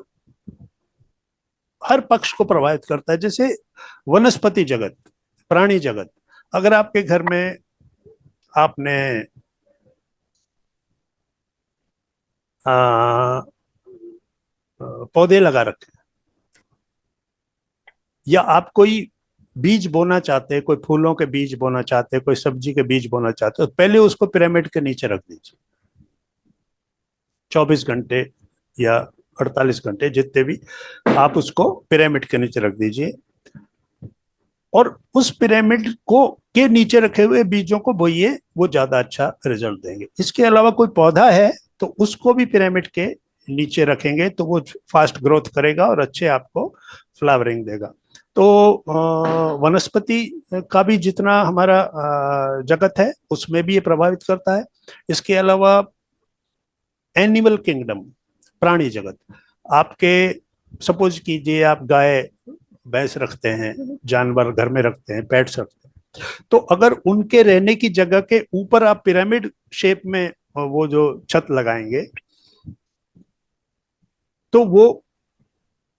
हर पक्ष को प्रभावित करता है, जैसे वनस्पति जगत, प्राणी जगत। अगर आपके घर में आपने पौधे लगा रखे हैं, या आप कोई बीज बोना चाहते हैं, कोई फूलों के बीज बोना चाहते हैं, कोई सब्जी के बीज बोना चाहते हैं, तो पहले उसको पिरामिड के नीचे रख दीजिए 24 घंटे या 48 घंटे, जितने भी, आप उसको पिरामिड के नीचे रख दीजिए, और उस पिरामिड को के नीचे रखे हुए बीजों को बोइए, वो ज्यादा अच्छा रिजल्ट देंगे। इसके अलावा कोई पौधा है तो उसको भी पिरामिड के नीचे रखेंगे तो वो फास्ट ग्रोथ करेगा और अच्छे आपको फ्लावरिंग देगा। तो वनस्पति का भी जितना हमारा जगत है उसमें भी ये प्रभावित करता है। इसके अलावा एनिमल किंगडम, प्राणी जगत, आपके सपोज कीजिए आप गाय भैंस रखते हैं, जानवर घर में रखते हैं, पेट्स रखते हैं, तो अगर उनके रहने की जगह के ऊपर आप पिरामिड शेप में वो जो छत लगाएंगे, तो वो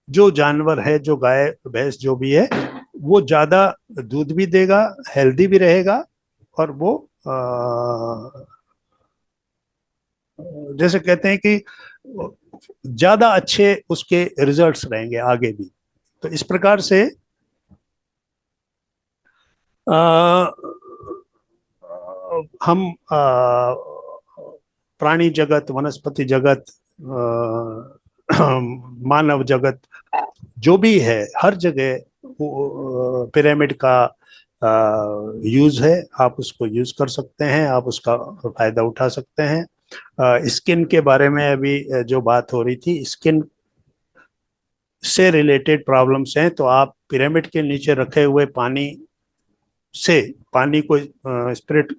जो जानवर है, जो गाय भैंस जो भी है, वो ज्यादा दूध भी देगा, हेल्दी भी रहेगा, और वो जैसे कहते हैं कि ज्यादा अच्छे उसके रिजल्ट्स रहेंगे आगे भी। तो इस प्रकार से हम प्राणी जगत, वनस्पति जगत, मानव जगत, जो भी है, हर जगह पिरामिड का यूज है। आप उसको यूज कर सकते हैं, आप उसका फायदा उठा सकते हैं। स्किन के बारे में अभी जो बात हो रही थी, स्किन से रिलेटेड प्रॉब्लम्स हैं, तो आप पिरामिड के नीचे रखे हुए पानी से, पानी को स्पिरिट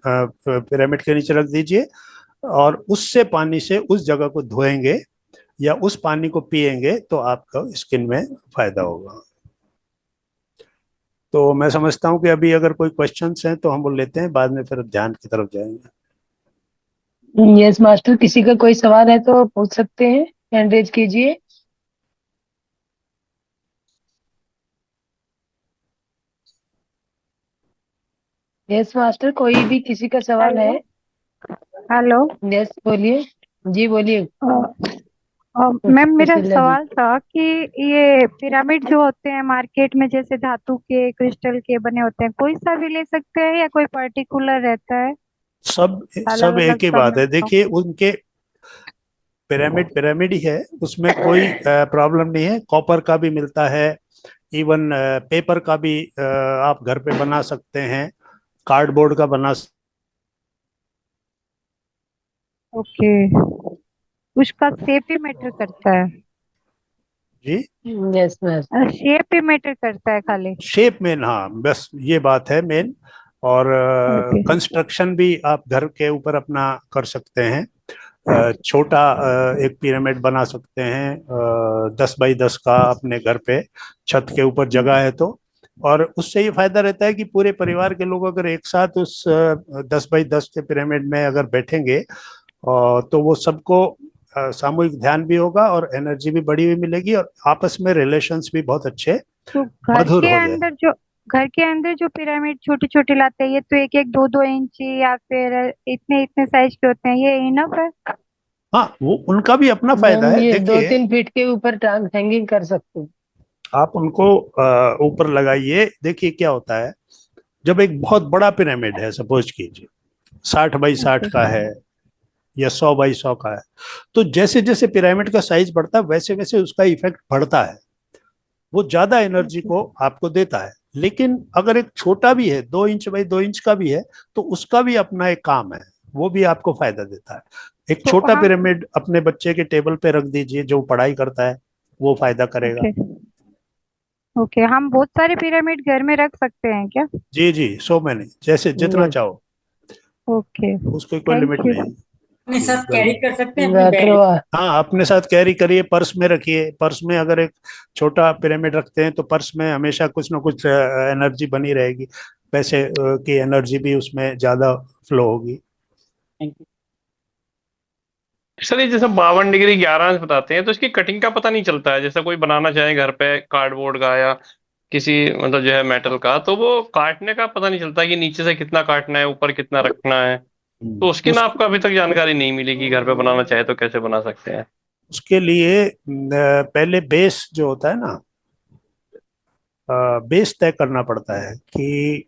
पिरामिड के नीचे रख दीजिए, और उससे पानी से उस जगह को धोएंगे या उस पानी को पिएंगे तो आपका स्किन में फायदा होगा। तो मैं समझता हूँ कि अभी अगर कोई क्वेश्चंस हैं तो हम वो लेते हैं, बाद में फिर ध्यान की तरफ जाएंगे। यस मास्टर, किसी का कोई सवाल है तो पूछ सकते हैं, हैंड रेज कीजिए। यस मास्टर, कोई भी किसी का सवाल है? हेलो। यस बोलिए, जी बोलिए। मैम मेरा सुशीला जी। सवाल था कि ये पिरामिड जो होते हैं मार्केट में, जैसे धातु के, क्रिस्टल के बने होते हैं, कोई सा भी ले सकते हैं या कोई पर्टिकुलर रहता है? सब अलग सब अलग एक ही सब बात में है। तो। देखिए, उनके पिरामिड पिरामिड ही है, उसमें कोई प्रॉब्लम नहीं है। कॉपर का भी मिलता है, इवन पेपर का भी आप घर पे बना सकते हैं, कार्डबोर्ड का बना। ओके, उसका शेप ही मैटर करता है? जी, यस मास्टर। शेप ही मैटर करता है खाली? शेप में, हाँ, बस ये बात है मेन। और ओके। कंस्ट्रक्शन भी आप घर के ऊपर अपना कर सकते हैं। छोटा एक पिरामिड बना सकते हैं, 10 बाई 10 का, अपने घर पे छत के ऊपर जगह है तो। और उससे ये फायदा रहता है कि पूरे परिवार के लोग अगर एक साथ उस 10 बाई 10 के पिरामिड में अगर बैठेंगे, तो वो सबको सामूहिक ध्यान भी होगा और एनर्जी भी बढ़ी हुई मिलेगी, और आपस में रिलेशंस भी बहुत अच्छे तो मधुर हो जाए। घर के अंदर जो पिरामिड छोटे छोटे लाते हैं, ये तो 1 1 2 2 इंची या फिर इतने इतने साइज के होते हैं, ये इनफ है? हाँ, वो उनका भी अपना फायदा मैम है। ये देखिए, 2-3 फीट के ऊपर टांग हैंगिंग कर सकते हैं। आप उनको ऊपर लगाइए। देखिए क्या होता है, जब एक बहुत बड़ा पिरामिड है, सपोज कीजिए 60 बाई 60 ओके। का है या 100 बाई 100 का है, तो जैसे जैसे पिरामिड का साइज बढ़ता है वैसे वैसे उसका इफेक्ट बढ़ता है, वो ज्यादा एनर्जी ओके। को आपको देता है। लेकिन अगर एक छोटा भी है, 2 इंच बाई 2 इंच का भी है, तो उसका भी अपना एक काम है, वो भी आपको फायदा देता है। एक तो छोटा हम पिरामिड अपने बच्चे के टेबल पे रख दीजिए, जो पढ़ाई करता है, वो फायदा करेगा। ओके। ओके, हम बहुत सारे पिरामिड घर में रख सकते हैं क्या? जी जी, सो मैनी, जैसे जितना यस। चाहो, ओके। उसकी कोई थैंक लिमिट यू। नहीं। अपने साथ कैरी कर सकते हैं अपने वाटर बैग। हाँ, अपने साथ कैरी करिए, पर्स में रखिए। पर्स में अगर एक छोटा पिरामिड रखते हैं तो पर्स में हमेशा कुछ ना कुछ एनर्जी बनी रहेगी, पैसे की एनर्जी भी उसमें ज्यादा फ्लो होगी। Thank you. सर ये जैसे 52 डिग्री 11 अंश बताते हैं, तो इसकी कटिंग का पता नहीं चलता है। जैसे कोई बनाना चाहे घर पे कार्डबोर्ड का या किसी मतलब जो है मेटल का, तो वो काटने का पता नहीं चलता कि नीचे से कितना काटना है, ऊपर कितना रखना है। तो उसकी उस नाप का अभी तक जानकारी नहीं मिली कि घर पे बनाना चाहे तो कैसे बना सकते हैं। उसके लिए पहले बेस जो होता है ना, बेस तय करना पड़ता है कि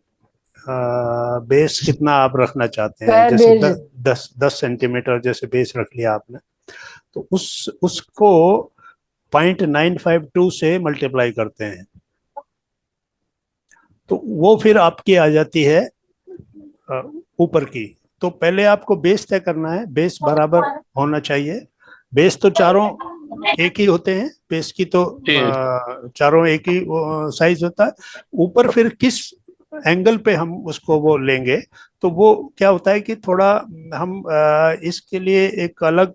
बेस कितना आप रखना चाहते हैं। स्क्वायर जैसे बेस। 10 10 सेंटीमीटर जैसे बेस रख लिया आपने, तो उसको 0.952 से मल्टीप्लाई करते हैं, तो वो फिर आपकी आ जाती है ऊपर की। तो पहले आपको बेस तय करना है, बेस बराबर होना चाहिए। बेस तो चारों एक ही होते हैं, बेस की तो जी चारों एक ही साइज होता है। ऊपर फिर किस एंगल पे हम उसको वो लेंगे, तो वो क्या होता है कि थोड़ा हम इसके लिए एक अलग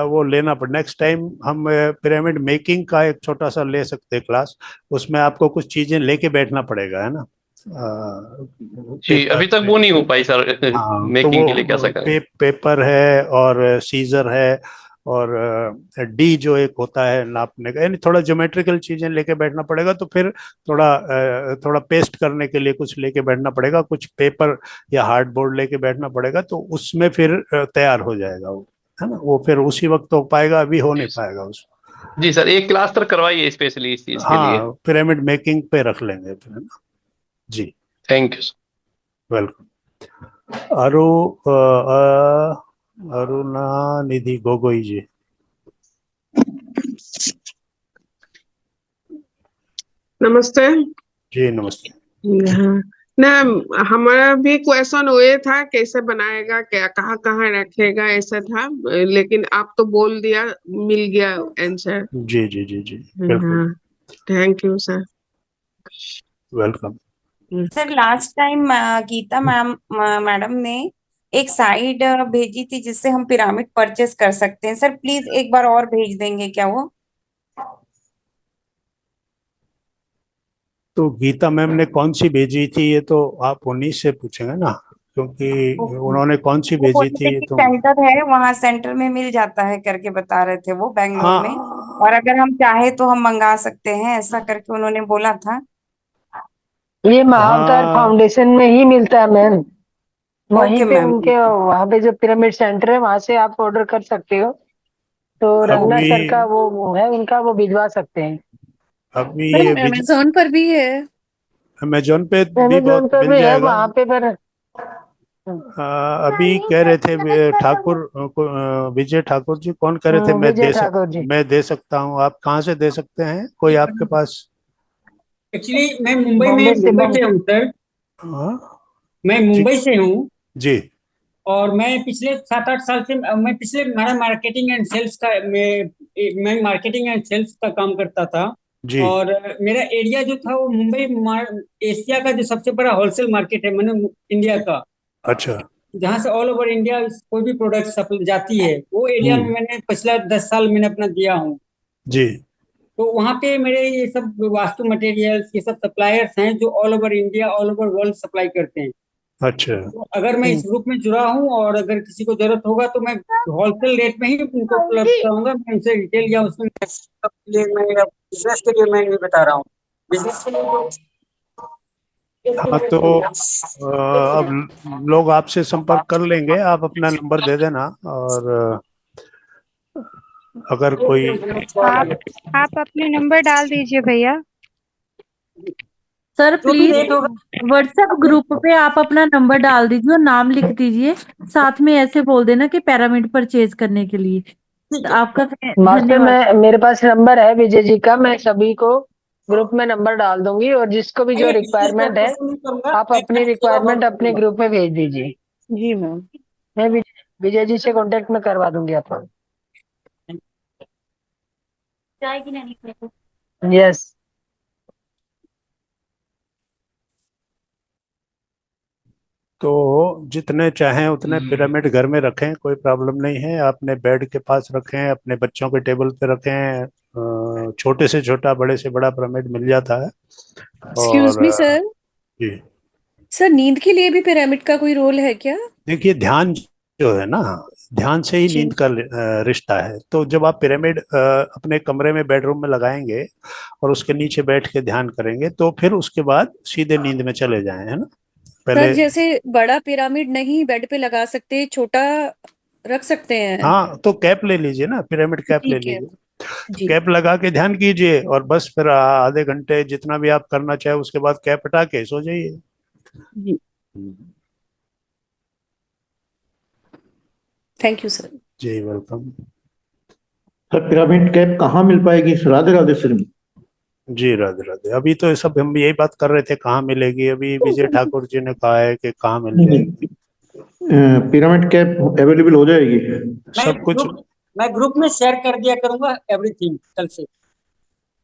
वो लेना पड़। नेक्स्ट टाइम हम पिरामिड मेकिंग का एक छोटा सा ले सकते हैं क्लास, उसमें आपको कुछ चीजें लेके बैठना पड़ेगा, है ना। जी, पेपर अभी तक वो नहीं हो पाई सर, हाँ, तो मेकिंग के लिए वो कैसा करें। पेपर है और सीजर है और डी जो एक होता है नापने का, यानी थोड़ा ज्योमेट्रिकल चीजें लेके बैठना पड़ेगा। तो फिर थोड़ा पेस्ट करने के लिए कुछ लेके बैठना पड़ेगा, कुछ पेपर या हार्ड बोर्ड लेके बैठना पड़ेगा, तो उसमें फिर तैयार हो जाएगा वो, है ना। वो फिर उसी वक्त हो पाएगा, अभी हो नहीं जी पाएगा उस। जी सर, एक क्लास तक करवाइए स्पेशली इस चीज के लिए। हाँ, पिरामिड मेकिंग पे रख लेंगे फिर, है ना। जी, थैंक यू सर। वेलकम। अरु अरुणा निधि गोगोई जी। नमस्ते। जी नमस्ते। हाँ, ना हमारा भी क्वेश्चन हुए था कैसे बनाएगा, क्या कहाँ कहाँ रखेगा, ऐसा था। लेकिन आप तो बोल दिया, मिल गया आंसर। जी जी जी जी, बिल्कुल। हाँ, thank you sir. Welcome. Sir last time Geeta madam ने एक साइट भेजी थी जिससे हम पिरामिड परचेस कर सकते हैं। सर प्लीज एक बार और भेज देंगे क्या वो? तो गीता मैम ने कौन सी भेजी थी, ये तो आप उन्हीं से पूछेंगे ना, क्योंकि ओके। उन्होंने कौन सी वो भेजी बोले थे थी ये कि तो। सेंटर है वहाँ, सेंटर में मिल जाता है करके बता रहे थे वो, बेंगलोर में। और हाँ अगर हम चाहे तो हम मंगा सकते हैं, ऐसा करके उन्होंने बोला था। ये महाअवतार हाँ, फाउंडेशन में ही मिलता है मैम। वहीं ओके पे मैम। उनके वहां पे जो पिरामिड सेंटर है वहां से आप ऑर्डर कर सकते हो। तो रंगना अभी सर का वो है उनका, वो भिजवा सकते हैं। अभी ये मैम अमेजोन पर भी है। अमेजोन पे भी अमेजोन बहुत पे मिल भी है जाएगा। वहां पे पर। अभी कह रहे थे ठाकुर विजय ठाकुर जी कौन कह रहे थे, विजय ठाकुर जी। मैं दे सकता हूँ। आप कहाँ से दे सकते हैं, कोई आपके पास? एक्चुअली मैं मुंबई में बॉम्बे से मुंबई से हूँ सर। हाँ मैं जी मुंबई से हूँ। जी और मैं पिछले 7-8 साल से मैं पिछले मेरा मार्केटिंग एंड सेल्स का मैं मार्केटिंग एंड सेल्स का काम करता था। जी। और मेरा एरिया जो था वो मुंबई एशिया का जो सबसे बड़ा होलसेल मार्केट है, मैंने इंडिया का, अच्छा। जहाँ से ऑल ओवर इंडिया कोई भी प्रोडक्ट सप्लाई जाती है, वो एरिया में हम्म। मैंने पिछला 10 साल मैंने अपना दिया हूँ। जी। तो वहाँ पे मेरे ये सब वास्तु मटेरियल्स ये सब सप्लायर्स हैं जो all over India all over world supply करते हैं। अच्छा। तो अगर मैं इस ग्रुप में जुड़ा हूँ और अगर किसी को जरूरत होगा तो मैं होलसेल रेट में ही उनको उपलब्ध कराऊंगा। मैं उनसे रिटेल या उसमें मैं बिजनेस के लिए मैं नहीं बता रहा हूँ। बिजनेस के हाँ, तो अब लोग आपसे संपर्क कर लेंगे, आप अपना नंबर दे देना। और अगर कोई आप आप अपने नंबर डाल दीजिए भैया। सर जो भी प्लीज रेट होगा। व्हाट्सएप ग्रुप पे आप अपना नंबर डाल दीजिए और नाम लिख दीजिए। साथ में ऐसे बोल देना कि पिरामिड परचेज करने के लिए। ठीक तो है। आपका मास्टर धन्यवाद। मैं मेरे पास नंबर है विजय जी का, मैं सभी को ग्रुप में नंबर डाल दूंगी और जिसको भी मैं जो ये बिजनेस रिक्वायरमेंट है पर्पज से नहीं करूंगा, आप मैं अपनी खाली सेवा भाव रिक्वायरमेंट से अपने करूंगा। ग्रुप में भेज दीजिए। जी मैम। मैं विजय जी से कांटेक्ट में करवा दूंगी आपको। चाय की नहीं। यस। तो जितने चाहें उतने पिरामिड घर में रखें, कोई प्रॉब्लम नहीं है। अपने बेड के पास रखें, अपने बच्चों के टेबल पे रखें। छोटे से छोटा बड़े से बड़ा पिरामिड मिल जाता है। एक्सक्यूज और मी सर। जी, सर नींद के लिए भी पिरामिड का कोई रोल है क्या? देखिए ध्यान जो है ना, ध्यान से ही जी। नींद का रिश्ता है। तो जब आप पिरामिड अपने कमरे में बेडरूम में लगाएंगे और उसके नीचे बैठ के ध्यान करेंगे, तो फिर उसके बाद सीधे नींद में चले जाएं, है ना। सर पहले जैसे बड़ा पिरामिड नहीं बेड पे लगा सकते, छोटा रख सकते हैं? हाँ, तो कैप ले लीजिए ना, पिरामिड कैप ले ठीक है लीजिए। तो जी। कैप लगा के ध्यान कीजिए और बस फिर आधे घंटे जितना भी आप करना चाहे उसके बाद कैप हटा के सो जाइए। जी थैंक यू सर। जी वेलकम। सर पिरामिड कैप कहाँ मिल पाएगी? राधे राधे सर। जी राधे राधे। अभी तो ये सब हम यही बात कर रहे थे कहाँ मिलेगी, अभी विजय ठाकुर जी ने कहा है कि कहाँ मिल नहीं जाएगी। नहीं, पिरामिड कैप अवेलेबल हो जाएगी? मैं सब कुछ। ग्रुप में शेयर कर दिया करूंगा एवरीथिंग कल से।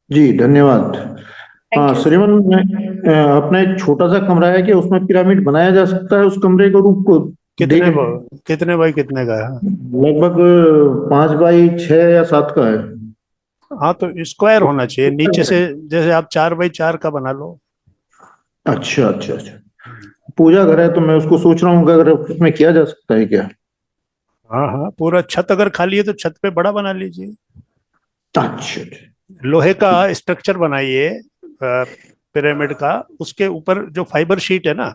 जी धन्यवाद। थैंक हाँ यू। श्रीमान, मैं अपना एक छोटा सा कमरा है कि उसमें पिरामिड बनाया जा सकता है? उस कमरे को रूप को कितने देख कितने बाई कितने का है? लगभग 5 बाई 6 या 7 का है। हाँ तो स्क्वायर होना चाहिए नीचे से, जैसे आप 4 बाई 4 का बना लो। अच्छा अच्छा अच्छा। पूजा घर है तो मैं उसको सोच रहा हूँ कि अगर उसमें किया जा सकता है क्या? हाँ हाँ, पूरा छत अगर खाली है तो छत पे बड़ा बना लीजिए। अच्छा अच्छा। लोहे का स्ट्रक्चर बनाइए पिरामिड का, उसके ऊपर जो फाइबर शीट है ना,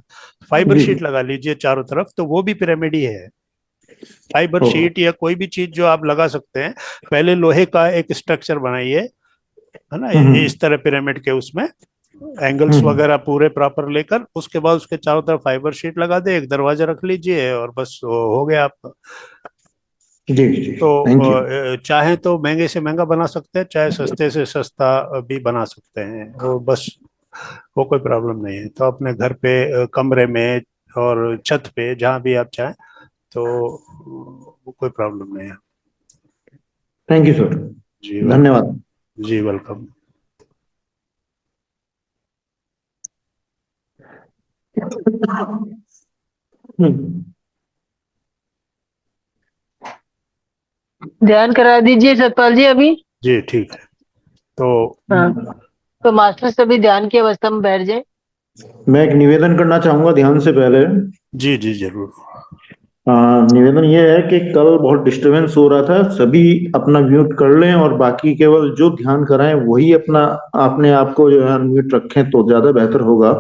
फाइबर जी शीट लगा लीजिए चारों तरफ, तो वो भी पिरामिड ही है। फाइबर ओ, शीट या कोई भी चीज जो आप लगा सकते हैं। पहले लोहे का एक स्ट्रक्चर बनाइए, है ना, हम्म इस तरह पिरामिड के, उसमें एंगल्स हम्म। वगैरह पूरे प्रॉपर लेकर, उसके बाद उसके चारों तरफ फाइबर शीट लगा दे, एक दरवाजा रख लीजिए और बस हो गया आपका। जी जी तो थैंक यू। चाहे तो महंगे से महंगा बना सकते हैं, चाहे सस्ते से सस्ता भी बना सकते हैं, वो बस वो कोई प्रॉब्लम नहीं है। तो अपने घर पे कमरे में और छत पे जहाँ भी आप चाहें, तो वो कोई प्रॉब्लम नहीं है। Thank you sir. जी वेलकम। धन्यवाद। जी वेलकम। हम्म। ध्यान करा दीजिए सतपाल जी अभी। जी ठीक है। तो हाँ, तो मास्टर सभी ध्यान की अवस्था में बैठ जाए। मैं एक निवेदन करना चाहूंगा ध्यान से पहले। जी जी जरूर। निवेदन ये है कि कल बहुत डिस्टरबेंस हो रहा था, सभी अपना म्यूट कर लें और बाकी केवल जो ध्यान कराएं वही अपना अपने आप को जो है म्यूट रखें तो ज्यादा बेहतर होगा।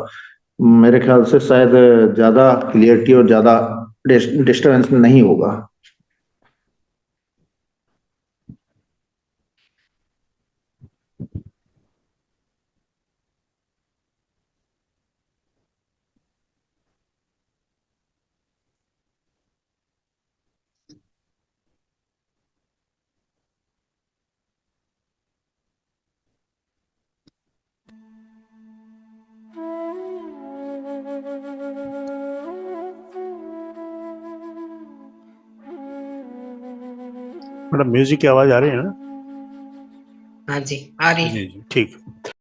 मेरे ख्याल से शायद ज्यादा क्लियरिटी और ज्यादा डिस्टरबेंस नहीं होगा। मैडम म्यूजिक की आवाज आ रही है ना? हाँ जी आ रही है। जी जी ठीक है।